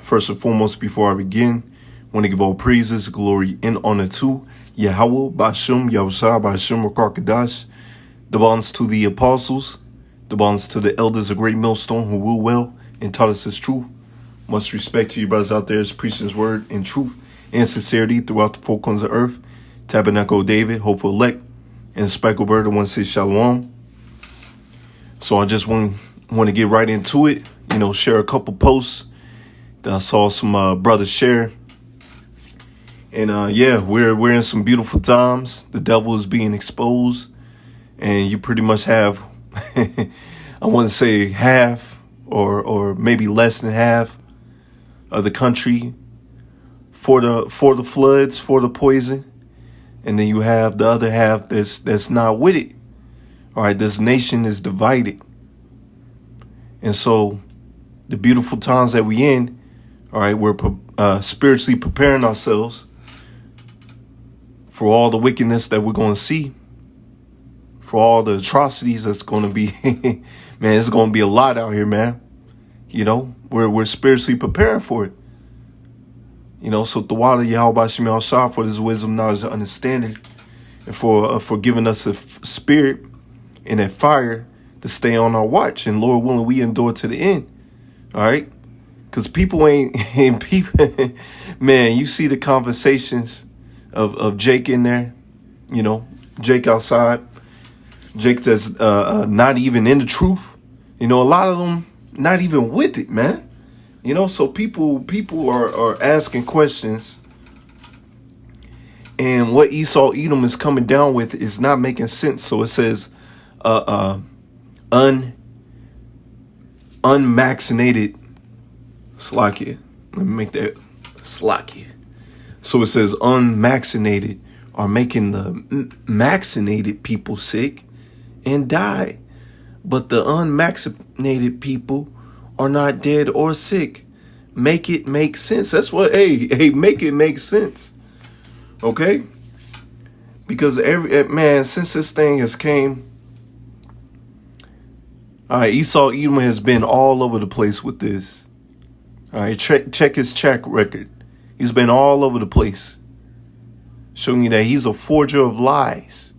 First and foremost, before I begin, I want to give all praises, glory, and honor to Yahweh, Bashum, Yahushua, Bashum, Rakakadash, the bonds to the apostles, the bonds to the elders of Great Millstone who rule well and taught us his truth. Much respect to you brothers out there as preaching his word in truth and sincerity throughout the four corners of earth. Tabernacle David, hopeful elect, and Speckled Bird, the one says Shalom. So I just want to get right into it, share a couple posts that I saw some brothers share. And we're in some beautiful times. The devil is being exposed, and you pretty much have, I want to say half or maybe less than half of the country for the floods, for the poison, and then you have the other half that's not with it. All right, this nation is divided, and so the beautiful times that we in, all right, we're spiritually preparing ourselves for all the wickedness that we're going to see, for all the atrocities that's going to be, man, it's going to be a lot out here, man. We're spiritually preparing for it. So the water Yahweh AHSHAWAR for this wisdom, knowledge, and understanding, and for giving us a spirit and that fire to stay on our watch. And Lord willing, we endure to the end. All right. Because people ain't people, man, you see the conversations of Jake in there, Jake outside, Jake that's not even in the truth. A lot of them not even with it, man. So people are asking questions, and what Esau Edom is coming down with is not making sense. So it says unvaccinated Slakia. Let me make that Slakia. So it says unvaccinated are making the vaccinated people sick and die, but the unvaccinated people are not dead or sick. Make it make sense. That's what, make it make sense. Okay? Because since this thing has came, all right, Esau Edom has been all over the place with this. All right, check his track record. He's been all over the place, showing you that he's a forger of lies.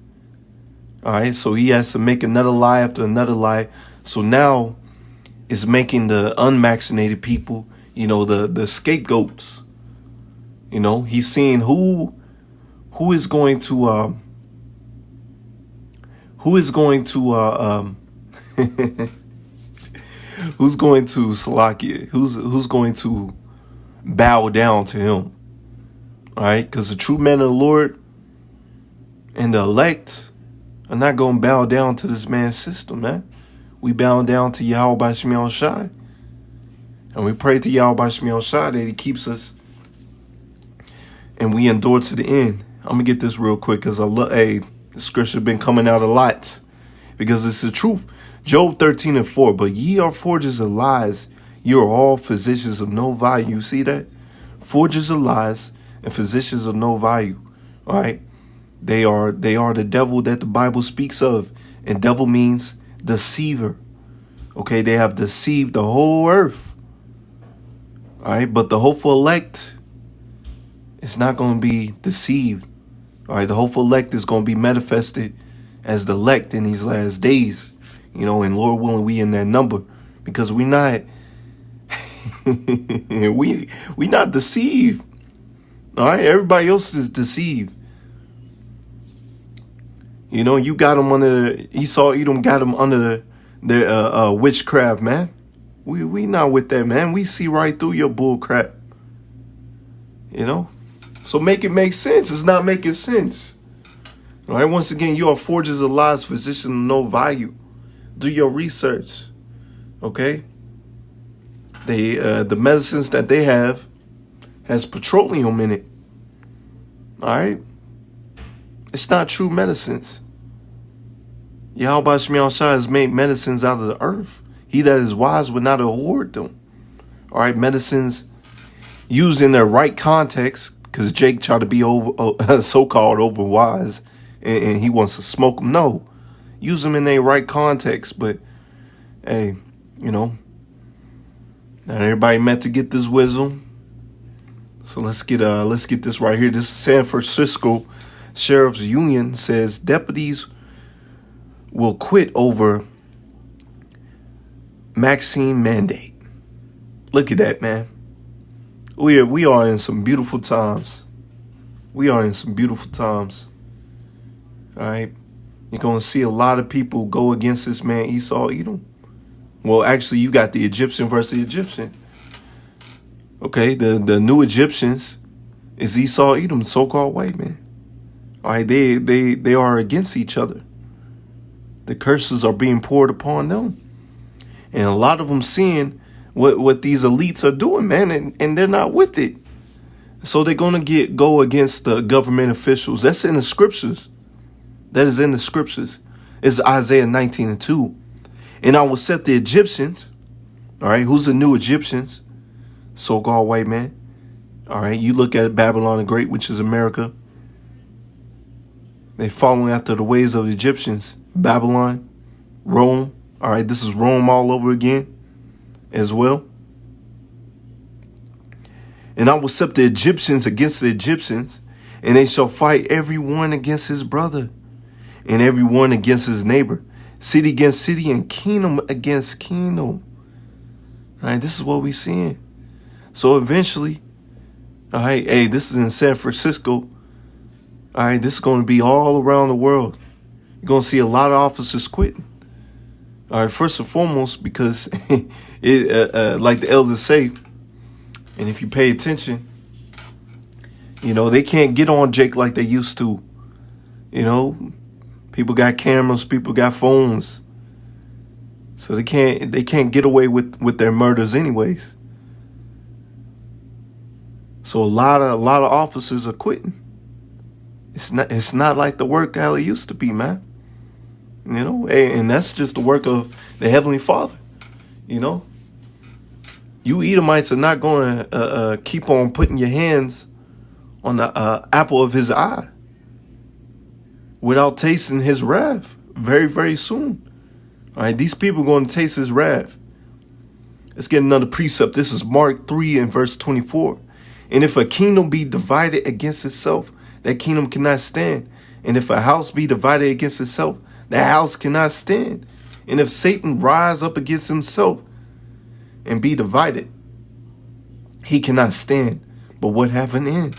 All right, so he has to make another lie after another lie. So now it's making the unvaccinated people, the scapegoats. He's seeing who is going to who's going to Salakia, who's going to bow down to him. All right, because the true men of the Lord and the elect are not going to bow down to this man's system, man. We bow down to Yahweh Shai, and we pray to Yahweh Shai that he keeps us, and we endure to the end. I'm gonna get this real quick because I love. The scripture been coming out a lot because it's the truth. Job 13:4. But ye are forgers of lies. You are all physicians of no value. You see that? Forgers of lies and physicians of no value. All right. They are the devil that the Bible speaks of, and devil means deceiver. Okay, they have deceived the whole earth. All right, but the hopeful elect is not going to be deceived. All right, the hopeful elect is going to be manifested as the elect in these last days. And Lord willing, we in that number, because we not we not deceived. All right, everybody else is deceived. You got them under Esau Edom, got them under their witchcraft, man. We not with that, man. We see right through your bull crap. So make it make sense. It's not making sense. All right. Once again, you are forgers of lies, physicians of no value. Do your research. Okay. The medicines that they have has petroleum in it. All right. It's not true medicines. Yahweh Shai has made medicines out of the earth. He that is wise would not hoard them. All right, medicines used in their right context, because Jake tried to be so-called over wise, and he wants to smoke them. No, use them in their right context. But hey, Now everybody met to get this wisdom. So let's get this right here. This San Francisco Sheriff's Union says deputies will quit over vaccine mandate. Look at that, man. We are in some beautiful times. We are in some beautiful times. All right. You're going to see a lot of people go against this man, Esau, Edom. Well, actually, you got the Egyptian versus the Egyptian. Okay, the new Egyptians is Esau, Edom, so-called white man. All right, they are against each other. The curses are being poured upon them. And a lot of them seeing what these elites are doing, man, and they're not with it. So they're going to go against the government officials. That's in the scriptures. That is in the scriptures. It's Isaiah 19:2. And I will set the Egyptians. All right, who's the new Egyptians? So-called white man. All right, you look at Babylon the Great, which is America. They're following after the ways of the Egyptians. Babylon, Rome. All right, this is Rome all over again as well. And I will set the Egyptians against the Egyptians, and they shall fight every one against his brother, and every one against his neighbor, city against city, and kingdom against kingdom. All right, this is what we're seeing. So eventually, all right, hey, this is in San Francisco. All right, this is going to be all around the world. You're going to see a lot of officers quitting. All right, first and foremost, because like the elders say, and if you pay attention, you know, they can't get on Jake like they used to. You know, people got cameras, people got phones. So they can't get away with their murders anyways. So a lot of officers are quitting. It's not like the work how it used to be, man. You know, and that's just the work of the Heavenly Father. You know, you Edomites are not going to keep on putting your hands on the apple of his eye without tasting his wrath very, very soon. All right, these people are going to taste his wrath. Let's get another precept. This is Mark 3 and verse 24. And if a kingdom be divided against itself, that kingdom cannot stand. And if a house be divided against itself, that house cannot stand. And if Satan rise up against himself and be divided, he cannot stand, but what have an end.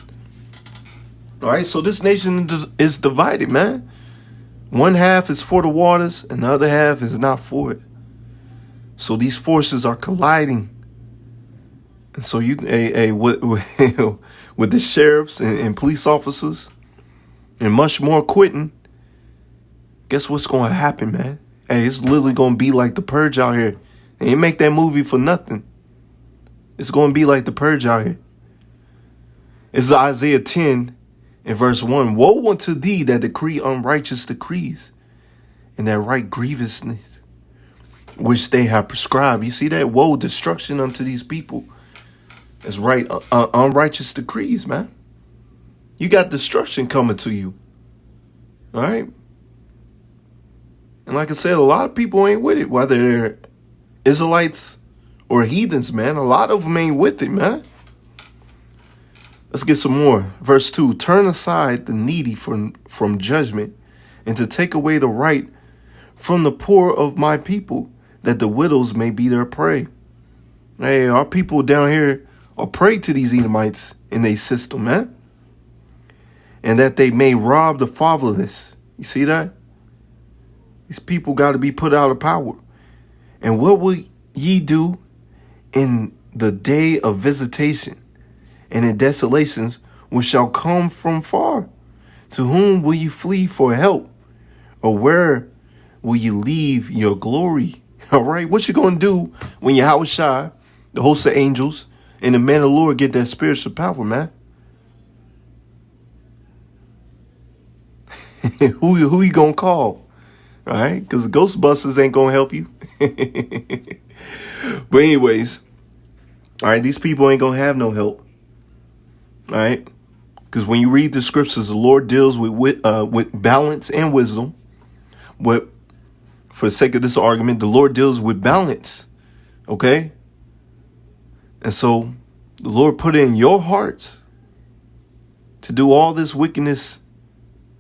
All right, so this nation is divided, man. One half is for the waters and the other half is not for it. So these forces are colliding. And so with the sheriffs and police officers and much more quitting, guess what's going to happen, man? Hey, it's literally going to be like The Purge out here. They ain't make that movie for nothing. It's going to be like The Purge out here. It's Isaiah 10 and verse 1. Woe unto thee that decree unrighteous decrees, and that write grievousness, which they have prescribed. You see that? Woe, destruction unto these people. That's right, unrighteous decrees, man. You got destruction coming to you. All right? And like I said, a lot of people ain't with it, whether they're Israelites or heathens, man. A lot of them ain't with it, man. Let's get some more. Verse 2, turn aside the needy from judgment, and to take away the right from the poor of my people, that the widows may be their prey. Hey, our people down here are prey to these Edomites in their system, man. And that they may rob the fatherless. You see that? These people got to be put out of power. And what will ye do in the day of visitation and in desolations which shall come from far? To whom will you flee for help? Or where will you leave your glory? All right, what you going to do when YAHSHAWAR, the host of angels, and the man of the Lord get that spiritual power, man? Who you going to call? All right, because Ghostbusters ain't going to help you. But anyways, all right, these people ain't going to have no help. All right, because when you read the scriptures, the Lord deals with balance and wisdom. But for the sake of this argument, the Lord deals with balance. Okay? And so the Lord put it in your hearts to do all this wickedness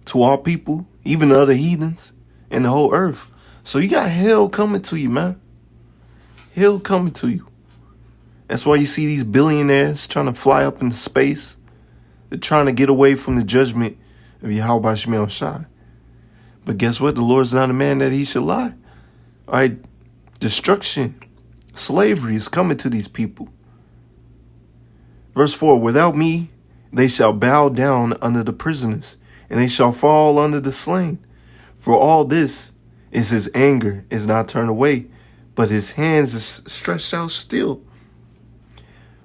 to all people, even the other heathens and the whole earth. So you got hell coming to you, man. Hell coming to you. That's why you see these billionaires trying to fly up into space. They're trying to get away from the judgment of Yahweh Shai. But guess what? The Lord's not a man that he should lie. All right, destruction, slavery is coming to these people. Verse 4, without me, they shall bow down under the prisoners, and they shall fall under the slain. For all this is his anger is not turned away, but his hands is stretched out still.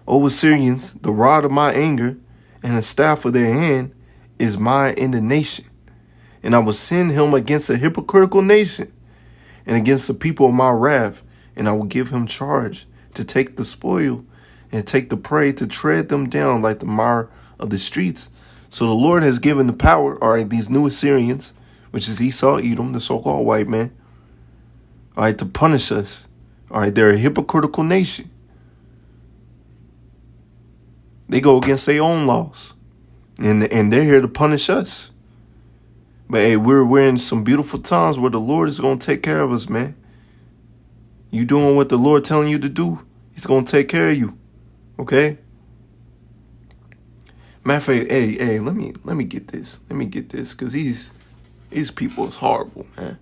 O Assyrians, the rod of my anger and the staff of their hand is my indignation. And I will send him against a hypocritical nation and against the people of my wrath, and I will give him charge to take the spoil and take the prey, to tread them down like the mire of the streets. So the Lord has given the power, all right, these new Assyrians, which is Esau, Edom, the so-called white man, all right, to punish us. All right, they're a hypocritical nation. They go against their own laws, and they're here to punish us. But hey, we're in some beautiful times where the Lord is going to take care of us, man. You doing what the Lord telling you to do, he's going to take care of you. Okay? Matter of fact, hey, let me get this. Let me get this, because these people is horrible, man.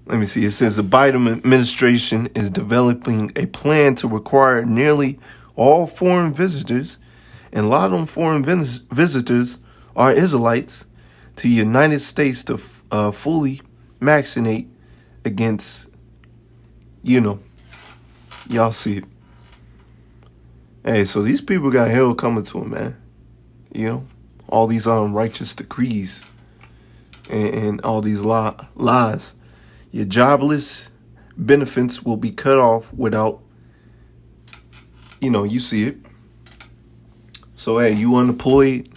Let me see. It says the Biden administration is developing a plan to require nearly all foreign visitors, and a lot of them foreign visitors are Israelites, to the United States to fully vaccinate against, y'all see it. Hey, so these people got hell coming to them, man. All these unrighteous decrees and all these lies. Your jobless benefits will be cut off without, you see it. So, hey, you unemployed,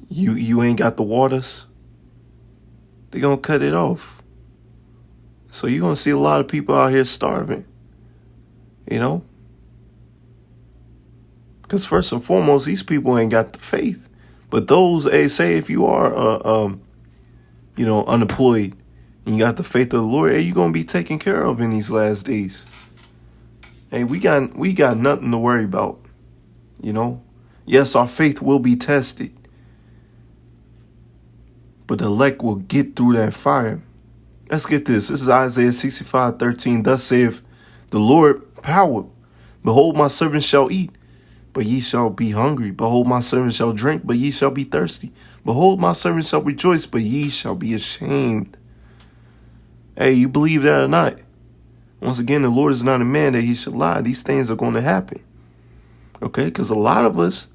you ain't got the waters, they're going to cut it off. So you're going to see a lot of people out here starving, Because first and foremost, these people ain't got the faith. But those, hey, say if you are, unemployed, and you got the faith of the Lord, hey, you're going to be taken care of in these last days. Hey, we got nothing to worry about, Yes, our faith will be tested, but the elect will get through that fire. Let's get this. This is Isaiah 65:13. Thus saith the Lord, power. Behold, my servant shall eat, but ye shall be hungry. Behold, my servant shall drink, but ye shall be thirsty. Behold, my servant shall rejoice, but ye shall be ashamed. Hey, you believe that or not? Once again, the Lord is not a man that he should lie. These things are going to happen. Okay? Because a lot of us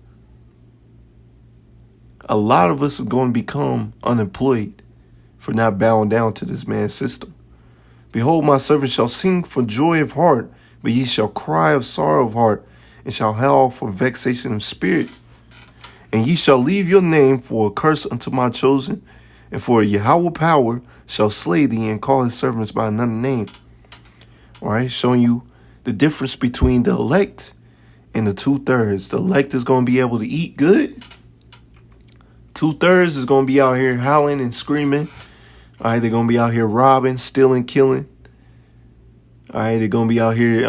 are going to become unemployed for not bowing down to this man's system. Behold, my servant shall sing for joy of heart, but ye shall cry of sorrow of heart, and shall howl for vexation of spirit. And ye shall leave your name for a curse unto my chosen, and for Yahweh power shall slay thee, and call his servants by another name. All right, showing you the difference between the elect and the 2/3. The elect is going to be able to eat good. 2/3 is going to be out here howling and screaming. All right, they're going to be out here robbing, stealing, killing. All right, they're going to be out here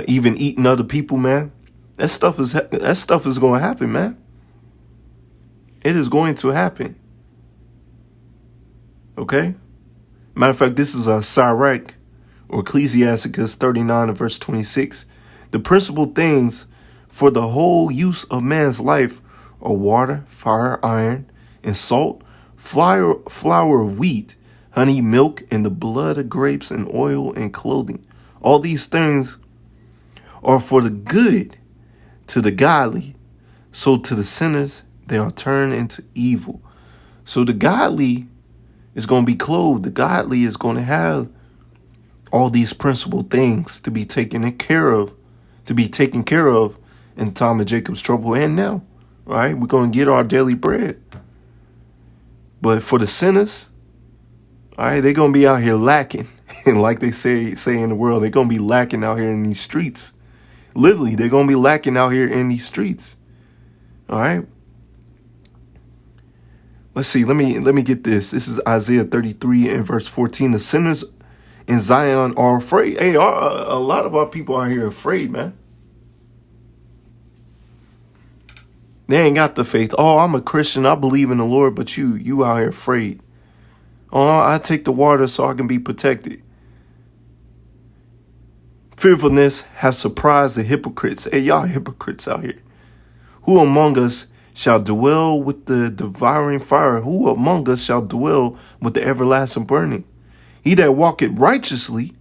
even eating other people, man. That stuff is going to happen, man. It is going to happen. Okay? Matter of fact, this is a Sirach, or Ecclesiasticus 39 and verse 26. The principal things for the whole use of man's life are water, fire, iron, and salt, flour of wheat, honey, milk, and the blood of grapes, and oil, and clothing. All these things are for the good to the godly. So to the sinners, they are turned into evil. So the godly is going to be clothed. The godly is going to have all these principal things to be taken care of, in the time of Jacob's trouble and now. All right, we're going to get our daily bread. But for the sinners, all right, they're going to be out here lacking. And like they say in the world, they're going to be lacking out here in these streets. Literally, they're going to be lacking out here in these streets. All right. Let's see. Let me get this. This is Isaiah 33 and verse 14. The sinners in Zion are afraid. Hey, a lot of our people out here afraid, man. They ain't got the faith. Oh, I'm a Christian. I believe in the Lord, but you out here afraid. Oh, I take the water so I can be protected. Fearfulness have surprised the hypocrites. Hey, y'all hypocrites out here. Who among us shall dwell with the devouring fire? Who among us shall dwell with the everlasting burning? He that walketh righteously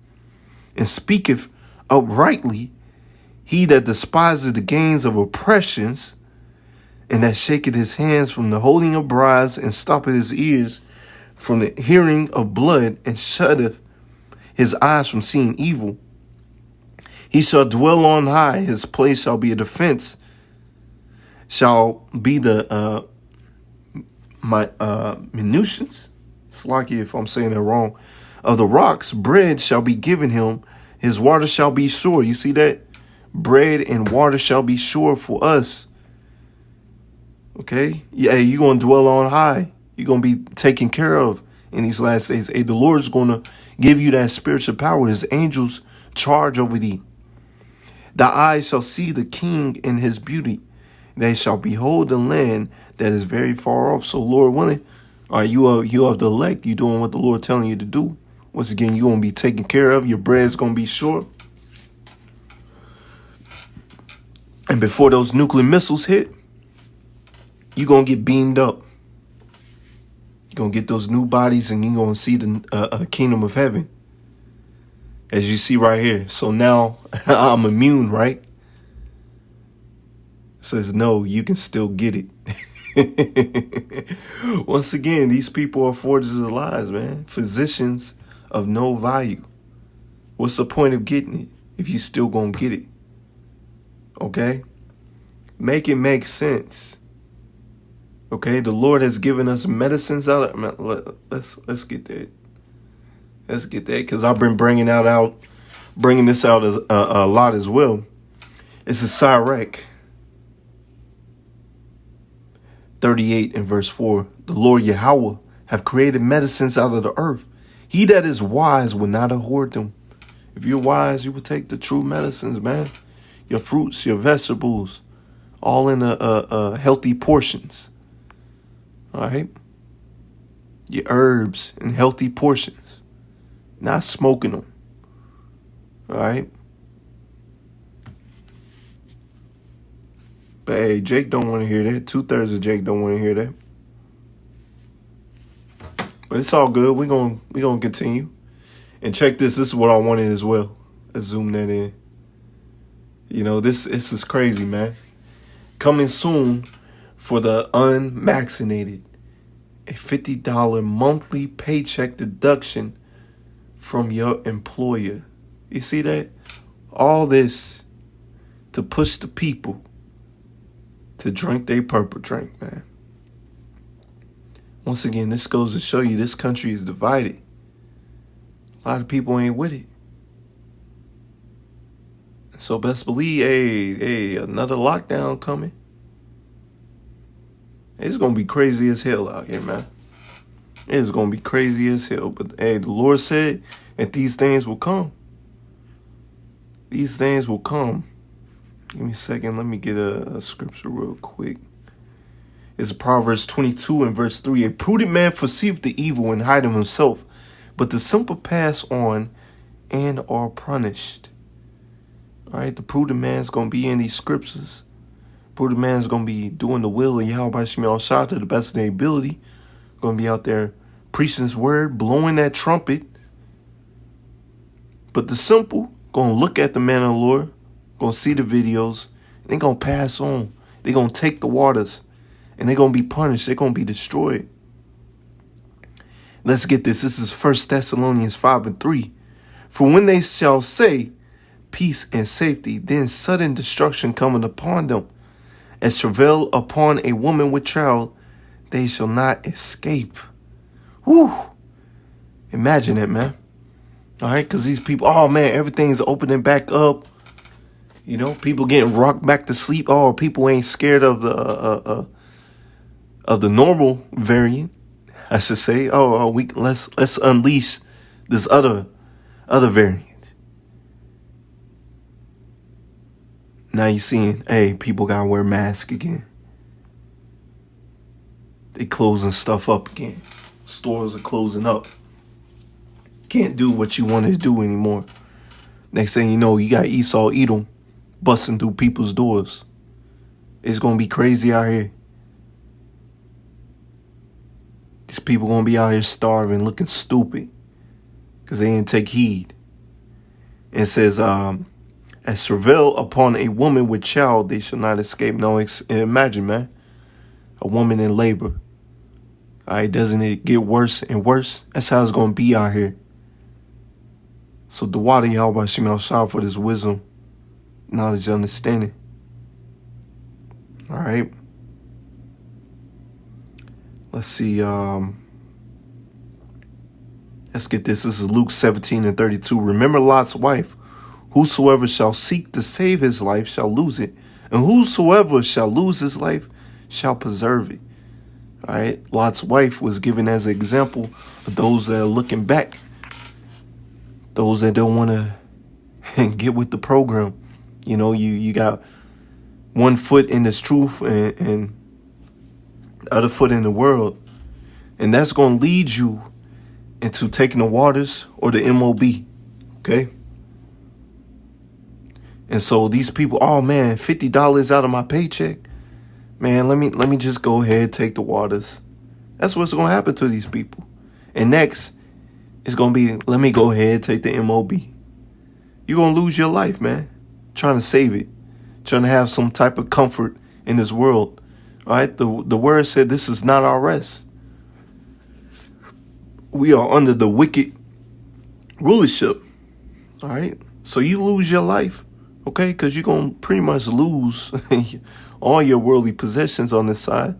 and speaketh uprightly, he that despises the gains of oppressions, and that shaketh his hands from the holding of bribes, and stoppeth his ears from the hearing of blood, and shutteth his eyes from seeing evil. He shall dwell on high, his place shall be a defense, shall be the munitions, slacky if I'm saying it wrong, of the rocks. Bread shall be given him, his water shall be sure. You see that? Bread and water shall be sure for us. Okay? Yeah, you're going to dwell on high. You're going to be taken care of in these last days. Hey, the Lord is going to give you that spiritual power. His angels charge over thee. Thy eyes shall see the king in his beauty. They shall behold the land that is very far off. So, Lord willing, are you of the elect? You doing what the Lord telling you to do. Once again, you're going to be taken care of. Your bread's going to be sure. And before those nuclear missiles hit, you're going to get beamed up. You're going to get those new bodies and you're going to see the kingdom of heaven. As you see right here. So now I'm immune, right? Says, no, you can still get it. Once again, these people are forgers of lies, man. Physicians of no value. What's the point of getting it if you still gonna get it? Okay? Make it make sense. Okay? The Lord has given us medicines out of, let's get that. Let's get that, because I've been bringing this out as, a lot as well. It's a Sirach 38 and verse 4. The Lord Yahweh have created medicines out of the earth. He that is wise will not hoard them. If you're wise, you will take the true medicines, man. Your fruits, your vegetables, all in a healthy portions. All right? Your herbs in healthy portions. Not smoking them. All right? But hey, Jake don't want to hear that. 2/3 of Jake don't want to hear that. But it's all good. We're gonna continue. And check this. This is what I wanted as well. Let's zoom that in. You know, this is crazy, man. Coming soon for the unvaccinated. A $50 monthly paycheck deduction from your employer. You see that? All this to push the people to drink their purple drink, man. Once again, this goes to show you this country is divided. A lot of people ain't with it. So best believe, another lockdown coming. It's going to be crazy as hell out here, man. It's going to be crazy as hell. But, hey, the Lord said that these things will come. These things will come. Give me a second. Let me get a scripture real quick. It's Proverbs 22 and verse 3. A prudent man foreseeth the evil and hideth himself, but the simple pass on and are punished. All right, the prudent man's going to be in these scriptures. Prudent man's going to be doing the will of Yahweh YASHAMIAHLA to the best of their ability. Going to be out there preaching his word, blowing that trumpet. But the simple going to look at the man of the Lord, going to see the videos, and they're going to pass on. They're going to take the waters, and they're going to be punished. They're going to be destroyed. Let's get this. This is 1 Thessalonians 5 and 3. For when they shall say peace and safety, then sudden destruction coming upon them, as travail upon a woman with child, they shall not escape. Whew. Imagine it, man. All right, because these people, oh, man, everything's opening back up. You know, people getting rocked back to sleep. Oh, people ain't scared of the normal variant, I should say. Let's unleash this other variant. Now you're seeing, hey, people gotta wear masks again. They closing stuff up again. Stores are closing up. Can't do what you want to do anymore. Next thing you know, you got Esau, Edom busting through people's doors. It's gonna be crazy out here. These people gonna be out here starving, looking stupid, because they didn't take heed. And it says, as travail upon a woman with child, they shall not escape. No, imagine, man, a woman in labor. All right, doesn't it get worse and worse? That's how it's going to be out here. So the water, Yahweh AHSHAWAR, for this wisdom, knowledge, understanding. All right. Let's see. Let's get this. This is Luke 17:32. Remember Lot's wife. Whosoever shall seek to save his life shall lose it, and whosoever shall lose his life shall preserve it. All right. Lot's wife was given as an example of those that are looking back, those that don't want to get with the program. You know, you got one foot in this truth and the other foot in the world, and that's going to lead you into taking the waters or the MOB. Okay. And so these people, oh man, $50 out of my paycheck, man, let me just go ahead, take the waters. That's what's going to happen to these people. And next, it's going to be, let me go ahead, take the MOB. You're going to lose your life, man, trying to save it, trying to have some type of comfort in this world. All right, the word said this is not our rest. We are under the wicked rulership. All right, so you lose your life. Okay, because you're going to pretty much lose all your worldly possessions on this side,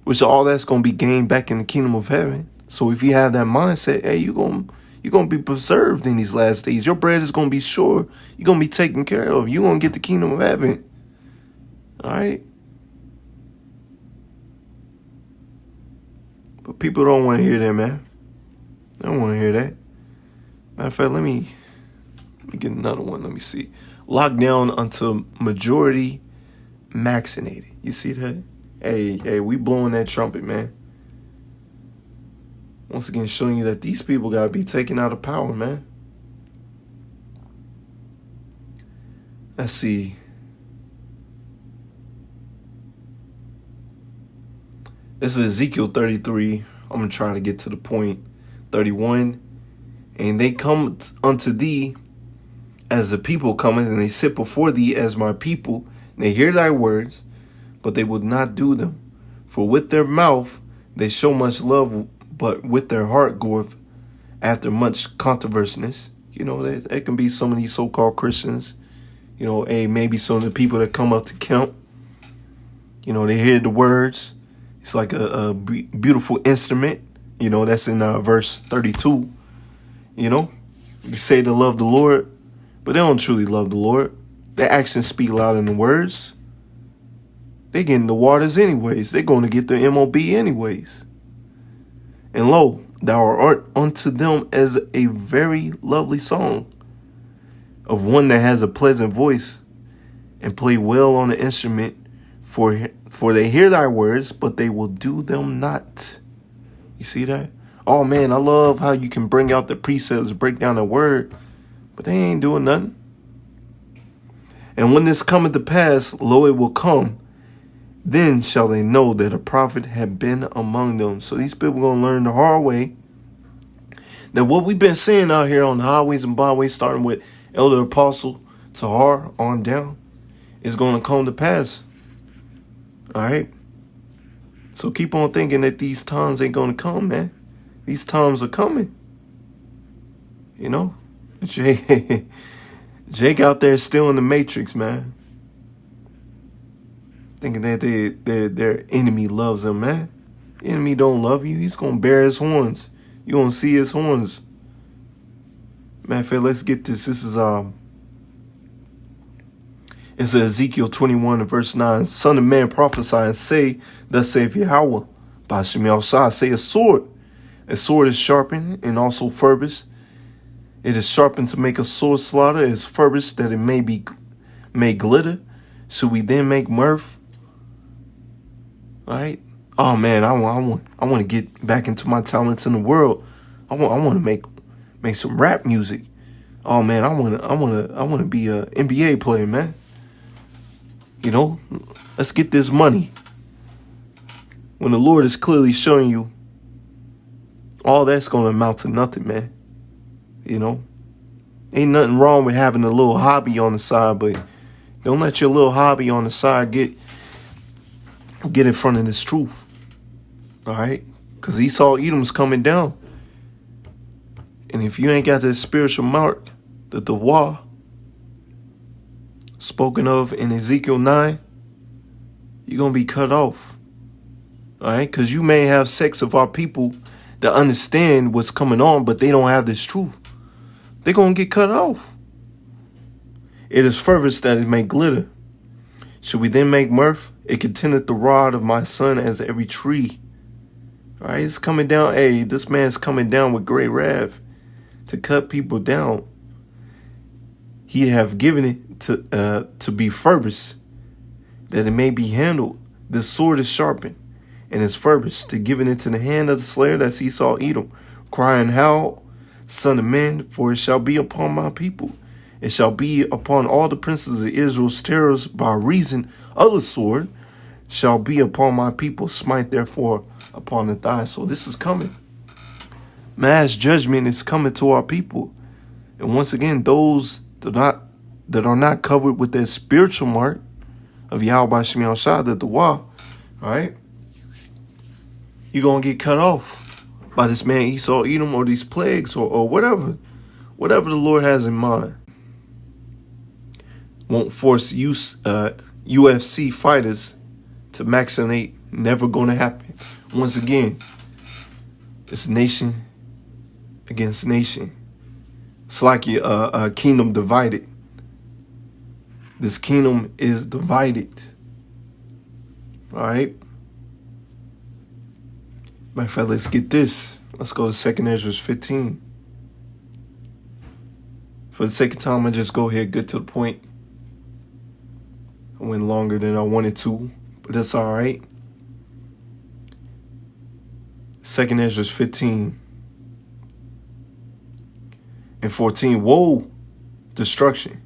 which all that's going to be gained back in the kingdom of heaven. So if you have that mindset, hey, you're going to be preserved in these last days. Your bread is going to be sure. You're going to be taken care of. You're going to get the kingdom of heaven. All right? But people don't want to hear that, man. They don't want to hear that. Matter of fact, let me get another one. Let me see. Lockdown until majority vaccinated. You see that? Hey, we blowing that trumpet, man. Once again, showing you that these people got to be taken out of power, man. Let's see. This is Ezekiel 33. I'm going to try to get to the point. 31. And they come unto thee as the people cometh, and they sit before thee as my people. And they hear thy words, but they would not do them. For with their mouth they show much love, but with their heart goeth after much controversies. You know, there can be some of these so-called Christians. You know, maybe some of the people that come up to camp. You know, they hear the words. It's like a beautiful instrument. You know, that's in verse 32. You know, you say they love the Lord, but they don't truly love the Lord. Their actions speak louder than the words. They getting the waters anyways. They're going to get the MOB anyways. And lo, thou art unto them as a very lovely song of one that has a pleasant voice and play well on the instrument. For they hear thy words, but they will do them not. You see that? Oh man, I love how you can bring out the precepts, break down the word, but they ain't doing nothing. And when this cometh to pass, lo, it will come. Then shall they know that a prophet had been among them. So these people going to learn the hard way that what we've been seeing out here on the highways and byways, starting with Elder Apostle Tahar on down, is going to come to pass. All right. So keep on thinking that these times ain't going to come, man. These times are coming. You know, Jake out there still in the matrix, man. Thinking that their enemy loves them, man. The enemy don't love you. He's going to bear his horns. You're going to see his horns. Man, let's get this. This is It's Ezekiel 21 and verse 9. Son of man, prophesy and say, thus saith Yahweh, by YASHAMIAHLA, say a sword. A sword is sharpened and also furbished. It is sharpened to make a sword slaughter. It is furbished that it may glitter. Should we then make mirth? All right. Oh man, I want to get back into my talents in the world. I want to make some rap music. Oh man, I want to be a NBA player, man. You know, let's get this money. When the Lord is clearly showing you, all that's going to amount to nothing, man. You know, ain't nothing wrong with having a little hobby on the side, but don't let your little hobby on the side get in front of this truth. All right? Because Esau, Edom's coming down. And if you ain't got that spiritual mark, the Dawah, spoken of in Ezekiel 9, you're going to be cut off. All right? Because you may have sects of our people that understand what's coming on, but they don't have this truth. They're going to get cut off. It is fervous that it may glitter. Should we then make mirth? It contendeth the rod of my son as every tree. All right, it's coming down. Hey, this man's coming down with great wrath to cut people down. He have given it to be furbished, that it may be handled. This sword is sharpened, and is furbished, to give it into the hand of the slayer, that's Esau Edom, crying, how, son of man, for it shall be upon my people. It shall be upon all the princes of Israel's terrors by reason of the sword, shall be upon my people. Smite therefore upon the thigh. So this is coming. Mass judgment is coming to our people. And once again, those that are not covered with that spiritual mark of Yahweh Shemiah, the Dawah, all right, you're going to get cut off by this man Esau Edom, or these plagues, or whatever the Lord has in mind. Won't force UFC fighters to vaccinate. Never going to happen. Once again, it's nation against nation. It's like a kingdom divided. This kingdom is divided. All right. Matter of fact, let's get this. Let's go to 2nd Ezra 15. For the sake of time, I just go ahead, get to the point. I went longer than I wanted to, but that's all right. 2nd Ezra 15 and 14. Woe, destruction,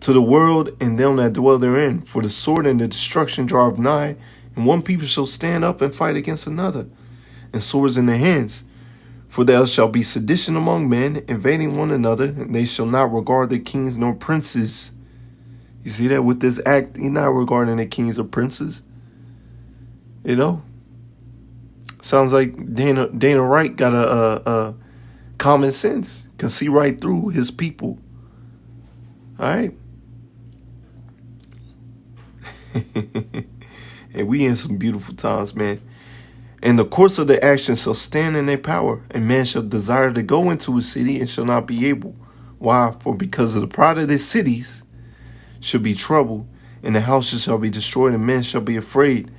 to the world and them that dwell therein. For the sword and the destruction draweth nigh, and one people shall stand up and fight against another, and swords in their hands. For there shall be sedition among men, invading one another, and they shall not regard the kings nor princes. You see that with this act, he's not regarding the kings or princes. You know? Sounds like Dana Wright got a common sense. Can see right through his people. All right? And we in some beautiful times, man. And the course of the action shall stand in their power, and man shall desire to go into a city and shall not be able. Why? For because of the pride of their cities shall be trouble, and the houses shall be destroyed, and men shall be afraid.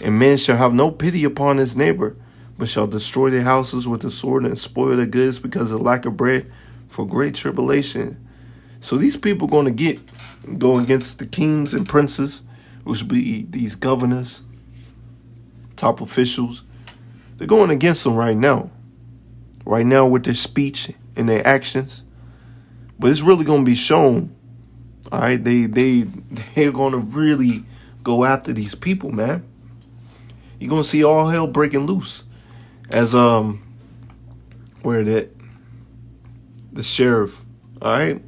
And man shall have no pity upon his neighbor, but shall destroy their houses with the sword and spoil their goods because of lack of bread for great tribulation. So these people going to go against the kings and princes, which be these governors, top officials. They're going against them right now. Right now with their speech and their actions. But it's really going to be shown. All right, they're going to really go after these people, man. You're going to see all hell breaking loose. As, where that? The sheriff, all right?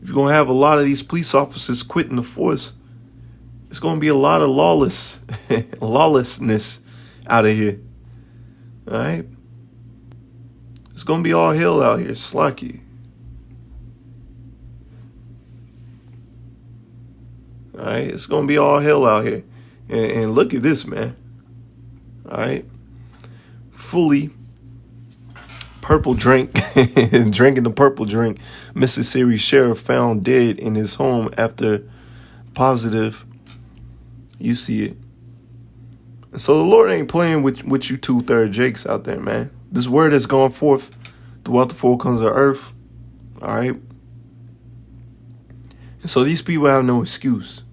If you're going to have a lot of these police officers quitting the force, it's going to be a lot of lawlessness out of here, all right? It's going to be all hell out here, slacky. All right, it's going to be all hell out here. And look at this, man. All right. Fully purple drink, drinking the purple drink. Mississippi sheriff found dead in his home after positive, you see it. And so the Lord ain't playing with you 2/3 Jakes out there, man. This word has gone forth throughout the four corners of earth. All right. And so these people have no excuse.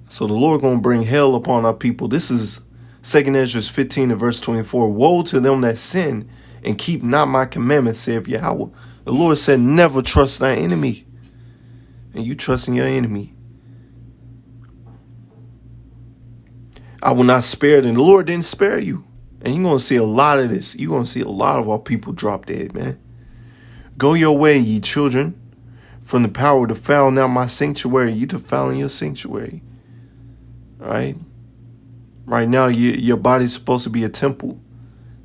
So the Lord going to bring hell upon our people. This is 2 Ezra 15 and verse 24. Woe to them that sin and keep not my commandments, saith Yahweh. The Lord said, never trust thy enemy. And you trusting your enemy. I will not spare them. The Lord didn't spare you. And you're going to see a lot of this. You're going to see a lot of our people drop dead, man. Go your way, ye children, from the power to foul now my sanctuary. You defiling your sanctuary. All right? Right now, your body's supposed to be a temple.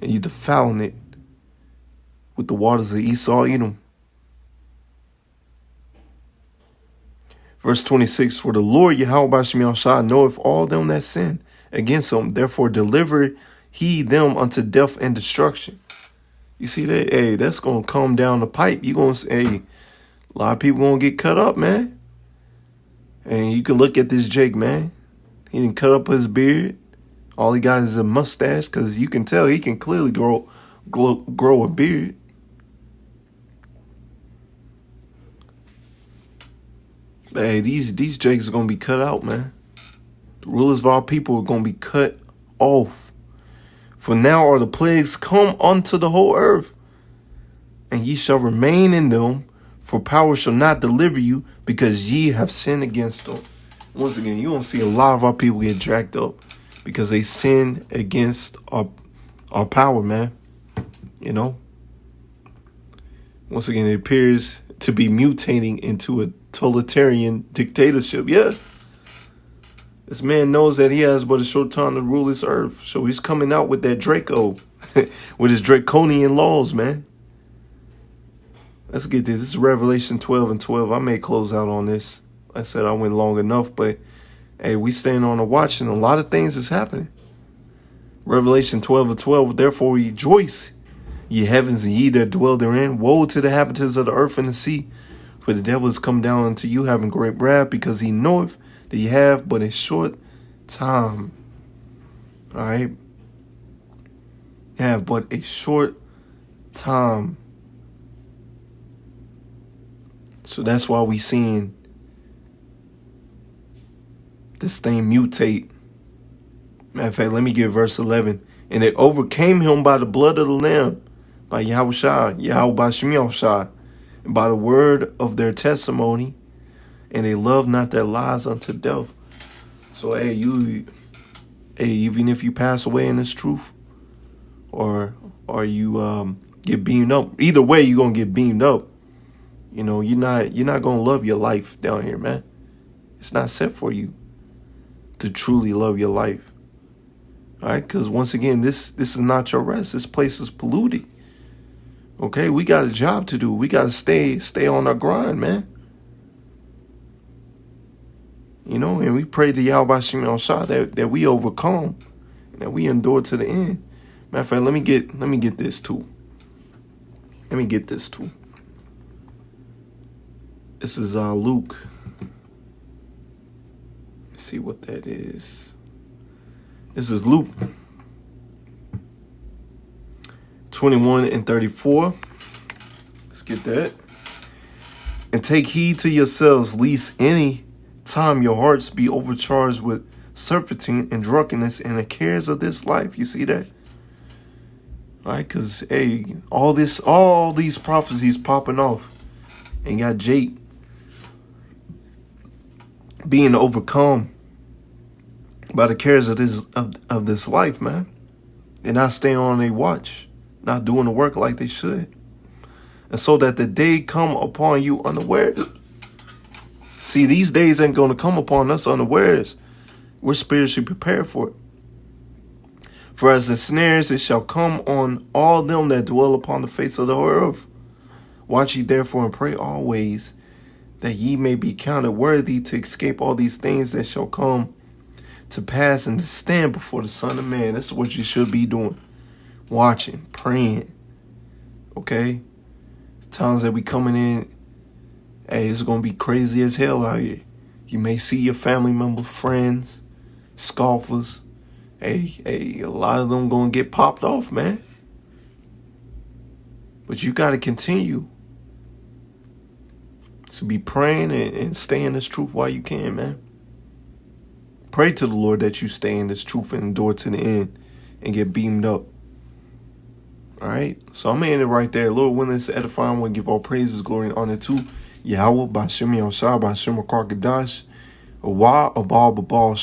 And you defiling it with the waters of Esau, Edom. Verse 26, for the Lord Yahweh Shall knoweth all them that sin against him. Therefore deliver he them unto death and destruction. You see that? Hey, that's going to come down the pipe. You're going to say, hey, a lot of people going to get cut up, man. And you can look at this Jake, man. He didn't cut up his beard. All he got is a mustache, because you can tell he can clearly grow a beard. But hey, these Jakes are going to be cut out, man. The rulers of our people are going to be cut off. For now are the plagues come unto the whole earth, and ye shall remain in them, for power shall not deliver you, because ye have sinned against them. Once again, you're going to see a lot of our people get dragged up because they sin against our power, man. You know? Once again, it appears to be mutating into a totalitarian dictatorship. Yeah. This man knows that he has but a short time to rule this earth. So he's coming out with that Draco, with his draconian laws, man. Let's get this. This is Revelation 12 and 12. I may close out on this. I said I went long enough, but hey, we staying on the watch, and a lot of things is happening. Revelation 12 and 12. Therefore rejoice, ye heavens, and ye that dwell therein. Woe to the inhabitants of the earth and the sea, for the devil is come down unto you, having great wrath, because he knoweth that ye have but a short time. All right. You have but a short time. So that's why we seeing this thing mutate. Matter of fact, let me get verse 11. And they overcame him by the blood of the Lamb, by Yahweh by Shemiah, and by the word of their testimony, and they love not their lives unto death. So, hey, even if you pass away in this truth, or you get beamed up, either way, you're gonna get beamed up. You know, you're not gonna love your life down here, man. It's not set for you to truly love your life. All right, because once again, this is not your rest. This place is polluted. Okay, we got a job to do. We got to stay on our grind, man. You know, and we pray to Yahweh that we overcome and that we endure to the end. Matter of fact, let me get this too. Let me get this too. This is Luke. Let's see what that is. This is Luke 21 and 34. Let's get that. And take heed to yourselves, lest any time your hearts be overcharged with surfeiting and drunkenness and the cares of this life. You see that? All right, because, hey, all these prophecies popping off, and got Jake being overcome by the cares of this life, man. And not staying on their watch, not doing the work like they should. And so that the day come upon you unawares. See, these days ain't going to come upon us unawares. We're spiritually prepared for it. For as the snares, it shall come on all them that dwell upon the face of the whole earth. Watch ye therefore and pray always, that ye may be counted worthy to escape all these things that shall come to pass and to stand before the Son of Man. That's what you should be doing. Watching, praying. Okay? Times that we coming in Hey, it's going to be crazy as hell out here. You may see your family members, friends, scoffers. Hey, a lot of them going to get popped off, man. But you got to continue to be praying and stay in this truth while you can, man. Pray to the Lord that you stay in this truth and endure to the end and get beamed up. All right? So I'm ending it right there. Lord willing, to edify, I want to give all praises, glory, and honor to Yahweh, by Simeon Dominicans, by Simeon Dominicans, YASHAMIAHLA,